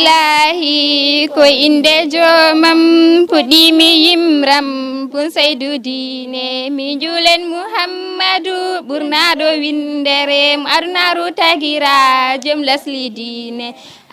bismillahi ko inde jomam puɗɗimi yimram bun saydu diine mi juulen muhammadu ɓurnaɗo windere mo adunaru tagira joom lasli diine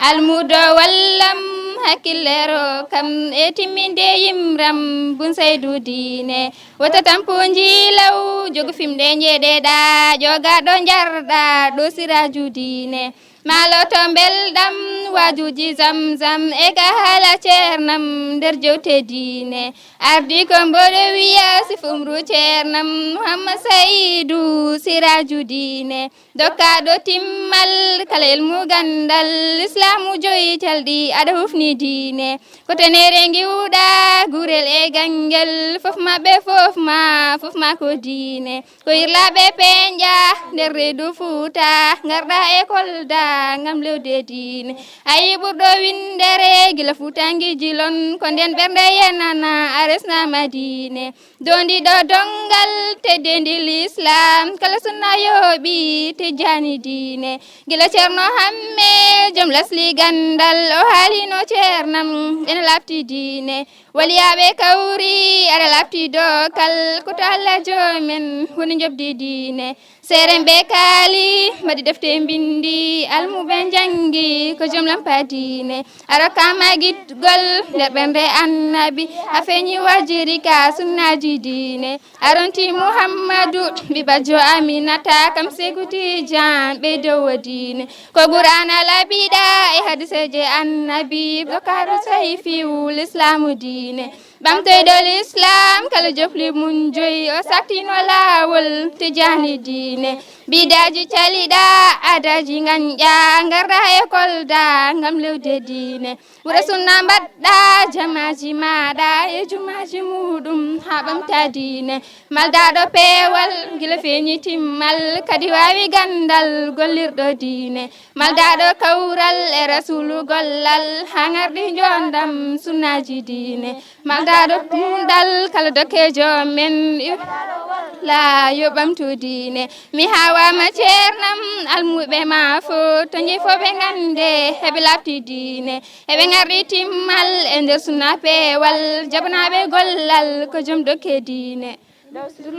almudo wallam hakkillero kam e timminde yimram bun saydu diine wota tampo jilaw jogo fimde jeeɗeɗa jogaɗo jarɗa ɗo siraju diine maloto belɗam wajuji zamzam e ka hala ceernam nder jewte diine ardi ko mboɗo wiya sifumru ceernam muhammad saydou siraju diine dokkaɗo timmal kala ilmu gandal islamu joyitelɗi aɗa hufni diine ko tenere giwɗa gurel e gangel fof maɓɓe fof ma ko diine ko irlaɓe peñƴa nder reedu fuuta garɗa e kolda ngam lewde diine ayi ɓurɗo windere gila fuutangi jilon ko nden ɓernde yenana a resnama diine dondiɗo dongal teddendi l'islam kala sunna yooɓi tejjani diine gila ceerno hamme joom lasli gandal o haalino ceernam ene lafti diine waliyaɓe kawri aɗa lafti dokal koto allah joomen woni jobdi diine seren ɓe kaali mbaɗi defte bindi almuɓe jangi ko joom lampadine arokkama guittugol nder ɓernde annabi a feñi wajiri ka sunnaji diine aronti muhammadou ɓibajo aminata kam seguti jan ɓe dowo diine ko qur'ana laɓiɗa e hadiseje annabi bokaru sayfiwul islamu diine ɓamtoyɗo l'islam kala jofli mum joyi o saktino lawol tijani diine bidaji caliɗa adaji ganƴa garɗa e kolda gam lewde diine ɓuura sunna mbaɗɗa jamaji maɗa e jumaji muɗum ha ɓamta diine maldaɗo peewal gila feñi timmal kadi wawi gandal gollirɗo diine maldaɗo kawral e rasulu gollal ha garɗi jondam sunnaji diine maldaɗo ɗumɗal kala dokkejo men la yo ɓamtu diine mi hawama ceernam almuɓe ma fo to jifoɓe gande heɓe lafti diine heɓe garɗi timmal e nder sunna peewal jabanaɓe gollal ko joom dokke diine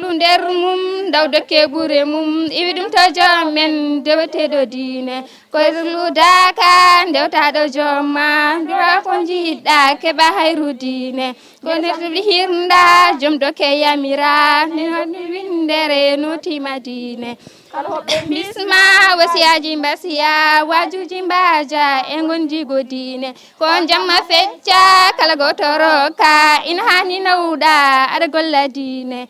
lu nder mum daw dokke ɓuure mum iwi ɗum to joomen deweteɗo diine koye ludaka dewtaɗo joomma mbiwa ko jiɗɗa keɓa hayru diine ko nerɗi hirda joom dokke yamira ni windere notima diine bisma wasiyaji mbasiya wajuji mbaja e gondigo diine ko jamma fecca kala gotoroka ina hani nawɗa aɗa golla diine